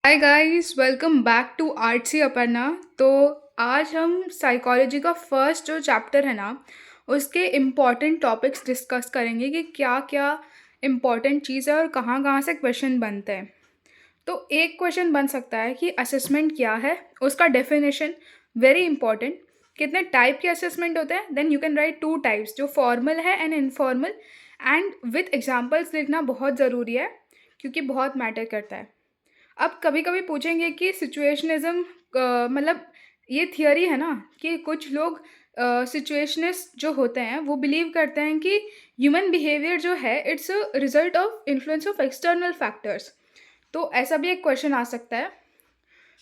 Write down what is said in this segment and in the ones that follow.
Hi guys, welcome back to artsy Aparna. तो आज हम साइकोलॉजी का फर्स्ट जो चैप्टर है ना, उसके इम्पॉर्टेंट टॉपिक्स डिस्कस करेंगे कि क्या क्या इम्पॉर्टेंट चीज़ है और कहाँ कहाँ से क्वेश्चन बनते हैं। तो एक क्वेश्चन बन सकता है कि असेसमेंट क्या है, उसका डेफिनेशन वेरी इंपॉर्टेंट। कितने टाइप के असेसमेंट होते हैं, then you can write two types, जो फॉर्मल है and informal. And with examples लिखना बहुत ज़रूरी है क्योंकि बहुत मैटर करता है। अब कभी कभी पूछेंगे कि सिचुएशनिज्म मतलब ये थियोरी है ना कि कुछ लोग सिचुएशनिस्ट जो होते हैं वो बिलीव करते हैं कि ह्यूमन बिहेवियर जो है it's a result of influence of external factors. तो ऐसा भी एक क्वेश्चन आ सकता है।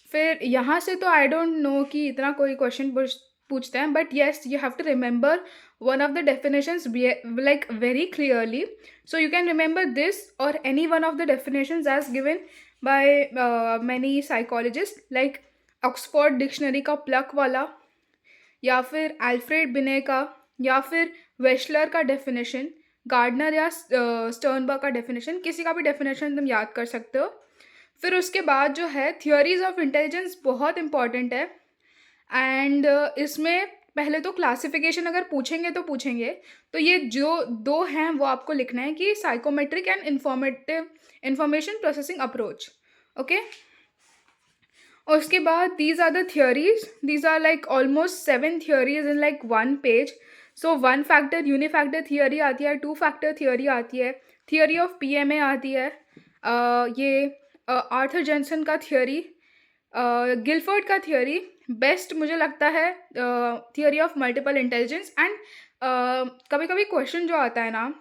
फिर यहाँ से तो आई डोंट नो कि इतना कोई क्वेश्चन पूछते हैं, but yes you have to remember one of the definitions like very clearly, so you can remember this or any one of the definitions as given by many psychologists like Oxford dictionary का plug वाला, या फिर Alfred बिने का, या फिर वेशलर का definition, gardener या स्टर्नबर्ग का डेफिनेशन, किसी का भी डेफिनेशन तुम याद कर सकते हो। फिर उसके बाद जो है थियोरीज ऑफ इंटेलिजेंस बहुत इंपॉर्टेंट है। एंड इसमें पहले तो क्लासिफिकेशन अगर पूछेंगे तो पूछेंगे, तो ये जो दो हैं वो आपको लिखना है कि psychometric and information processing approach. Okay, उसके बाद these are the theories, these are like almost 7 theories in like 1 page. So 1 factor unifactor theory आती है, 2 फैक्टर थियोरी आती है, थियोरी ऑफ पीएमए आती है, ये आर्थर जेंसन का थियोरी, गिलफोर्ड का थियोरी, बेस्ट मुझे लगता है theory of multiple intelligence. And कभी कभी क्वेश्चन जो आता है ना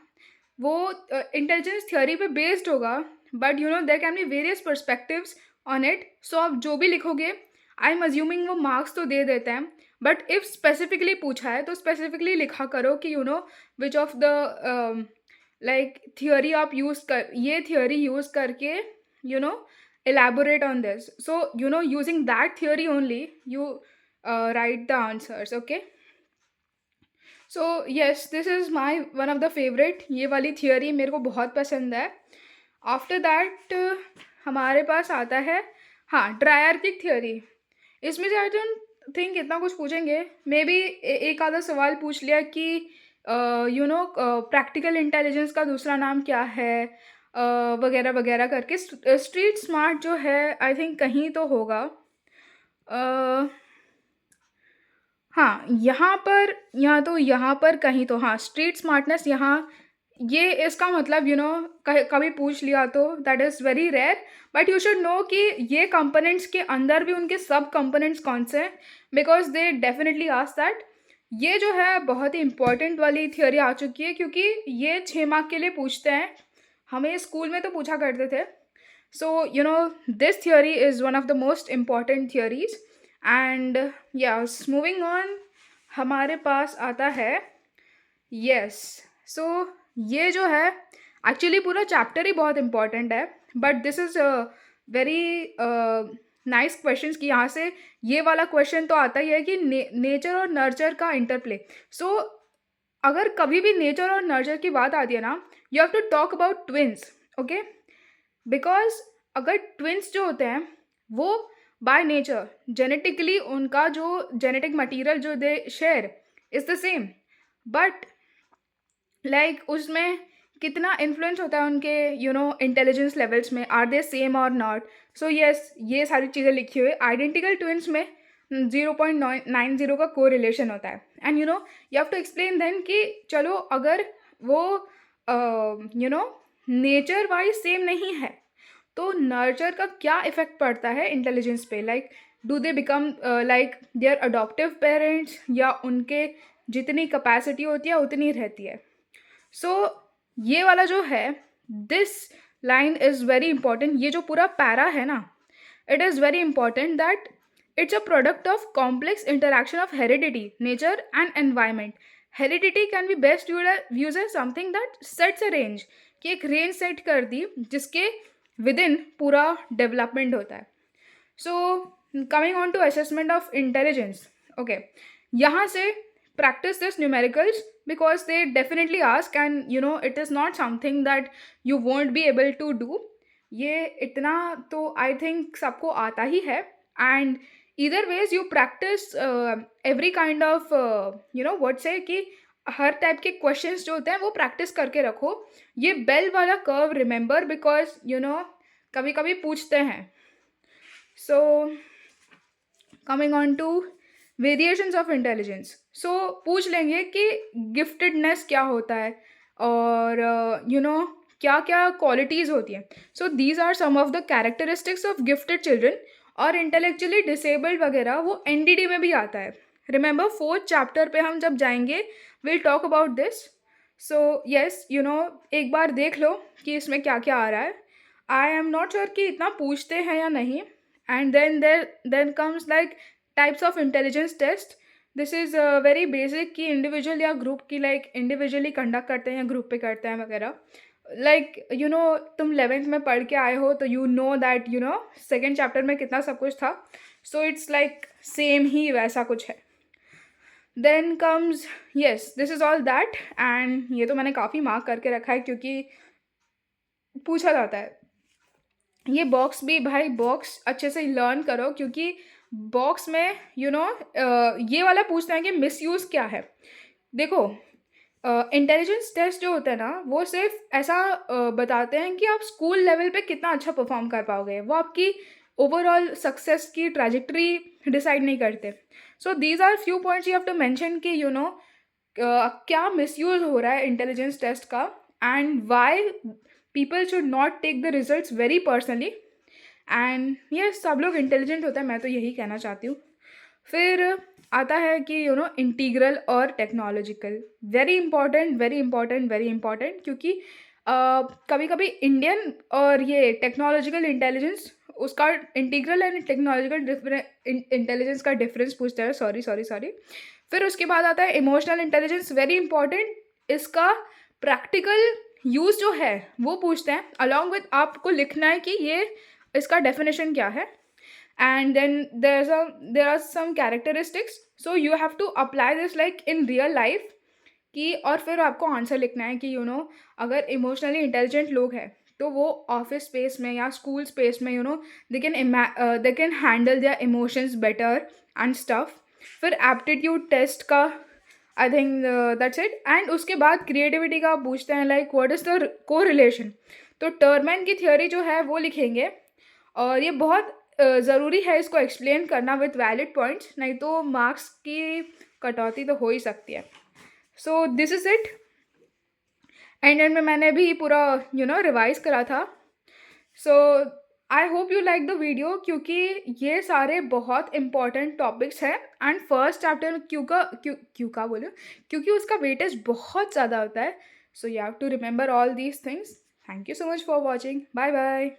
वो इंटेलिजेंस थियोरी पे बेस्ड होगा, but you know there can be various perspectives on it. So आप जो भी लिखोगे आई एम अज्यूमिंग वो मार्क्स तो दे देते हैं, बट इफ़ स्पेसिफिकली पूछा है तो स्पेसिफिकली लिखा करो कि you know which of the like theory आप यूज़ कर, ये थियोरी यूज़ करके you know elaborate on this. So, you know, using that theory only, you write the answers, okay? So, yes, this is my one of the favorite, ये वाली theory मेरे को बहुत पसंद है। After that, हमारे पास आता है, हाँ, ट्रायर्किक थियोरी। इसमें से आई डोंट थिंक इतना कुछ पूछेंगे, मे बी एक आधा सवाल पूछ लिया कि यू नो प्रैक्टिकल इंटेलिजेंस का दूसरा नाम क्या है, वगैरह वगैरह करके। स्ट्रीट स्मार्ट जो है आई थिंक कहीं तो होगा। अ, हाँ, यहाँ पर कहीं तो, हाँ, स्ट्रीट स्मार्टनेस यहाँ, ये इसका मतलब यू नो कभी पूछ लिया तो that is very rare. But you should know कि ये कंपोनेंट्स के अंदर भी उनके सब कंपोनेंट्स कौन से हैं, because they definitely ask that. ये जो है बहुत ही इंपॉर्टेंट वाली थियोरी आ चुकी है क्योंकि ये 6 मार्क के लिए पूछते हैं, हमें स्कूल में तो पूछा करते थे। So you know this theory is one of the most important theories. And yes, moving on, हमारे पास आता है, यस, सो ये जो है एक्चुअली पूरा चैप्टर ही बहुत इंपॉर्टेंट है, but this is very nice question कि यहाँ से ये वाला क्वेश्चन तो आता ही है कि नेचर और नर्चर का इंटरप्ले। सो अगर कभी भी नेचर और नर्चर की बात आती है ना, you have to talk about twins, okay? Because अगर ट्विन्स जो होते हैं वो बाय नेचर जेनेटिकली उनका जो जेनेटिक मटीरियल जो they share is the same, but like उसमें कितना इन्फ्लुएंस होता है उनके यू नो इंटेलिजेंस लेवल्स में, आर दे सेम और नॉट। सो यस, ये सारी चीज़ें लिखी हुई। आइडेंटिकल ट्विन्स में 0.90 का को रिलेशन होता है। And you know you have to explain then कि चलो अगर वो you know nature wise same नहीं है तो नर्चर का क्या इफेक्ट पड़ता है इंटेलिजेंस पे, like do they become like their adoptive parents, या उनके जितनी कैपेसिटी होती है उतनी रहती है। सो ये वाला जो है, this line is very important. ये जो पूरा पैरा है ना, it is very important that it's a product of complex interaction of heredity, nature and environment. Heredity can be best use as something that sets a range, कि एक range set कर दी जिसके with in पूरा development होता है। So coming on to assessment of intelligence, okay, यहाँ से practice this numericals because they definitely ask, and you know it is not something that you won't be able to do. ये इतना तो I think सबको आता ही है। And either ways you practice every kind of what से कि हर type के questions जो होते हैं वो प्रैक्टिस करके रखो। ये बेल वाला कर्व रिमेंबर, बिकॉज कभी कभी पूछते हैं। So coming on to variations of intelligence, so पूछ लेंगे कि गिफ्टेडनेस क्या होता है और क्या क्या क्वालिटीज़ होती हैं। So these are some of the characteristics of gifted children. और इंटेलेक्चुअली डिसेबल्ड वगैरह वो एनडीडी में भी आता है। रिमेंबर 4th चैप्टर पे हम जब जाएंगे will talk about this. So yes, एक बार देख लो कि इसमें क्या क्या आ रहा है। आई एम नॉट श्योर कि इतना पूछते हैं या नहीं। And then comes like types of intelligence test. This is very basic कि इंडिविजुअल या ग्रुप की, लाइक इंडिविजुअली कंडक्ट करते हैं या ग्रुप पे करते हैं वगैरह। लाइक तुम 11th में पढ़ के आए हो तो you know that second chapter में कितना सब कुछ था। सो इट्स लाइक सेम ही वैसा कुछ है। Then comes, yes this is all that. And ये तो मैंने काफ़ी मार्क करके रखा है क्योंकि पूछा जाता है। ये बॉक्स भी भाई, बॉक्स अच्छे से लर्न करो क्योंकि बॉक्स में ये वाला पूछते हैं कि मिसयूज़ क्या है। देखो, इंटेलिजेंस टेस्ट जो होता है ना वो सिर्फ ऐसा बताते हैं कि आप स्कूल लेवल पे कितना अच्छा परफॉर्म कर पाओगे, वो आपकी ओवरऑल सक्सेस की ट्रैजेक्टरी डिसाइड नहीं करते। So these are few points you have to mention कि क्या मिसयूज हो रहा है इंटेलिजेंस टेस्ट का, and why people should not take the results very personally. एंड ये सब लोग इंटेलिजेंट होता है, मैं तो यही कहना चाहती हूँ। फिर आता है कि इंटीग्रल और technological, very important very important very important, क्योंकि कभी कभी इंडियन और ये टेक्नोलॉजिकल इंटेलिजेंस उसका इंटीग्रल एंड टेक्नोलॉजिकल इंटेलिजेंस का डिफरेंस पूछता है। Sorry sorry sorry. फिर उसके बाद आता है इमोशनल इंटेलिजेंस, वेरी इंपॉर्टेंट। इसका प्रैक्टिकल यूज़ जो है वो पूछते हैं, अलॉन्ग विथ आपको लिखना है कि ये इसका डेफिनेशन क्या है। and then there are some characteristics, so you have to apply this like in real life कि, और फिर आपको आंसर लिखना है कि अगर इमोशनली इंटेलिजेंट लोग हैं तो वो ऑफिस स्पेस में या स्कूल स्पेस में they can handle their emotions better and stuff. फिर एप्टीट्यूड टेस्ट का I think that's it. And उसके बाद क्रिएटिविटी का पूछते हैं लाइक व्हाट इज़ द को रिलेशन। तो टर्मैन की थ्योरी जो है वो लिखेंगे, और ये बहुत ज़रूरी है इसको एक्सप्लेन करना विथ वैलिड पॉइंट्स, नहीं तो मार्क्स की कटौती तो हो ही सकती है। So this is it. End में मैंने भी पूरा रिवाइज करा था। So I hope you like the video, क्योंकि ये सारे बहुत इंपॉर्टेंट टॉपिक्स हैं। एंड फर्स्ट चैप्टर में क्यों बोलो, क्योंकि उसका वेटेज बहुत ज़्यादा होता है। So you have to remember all these things. Thank you so much for watching. Bye bye.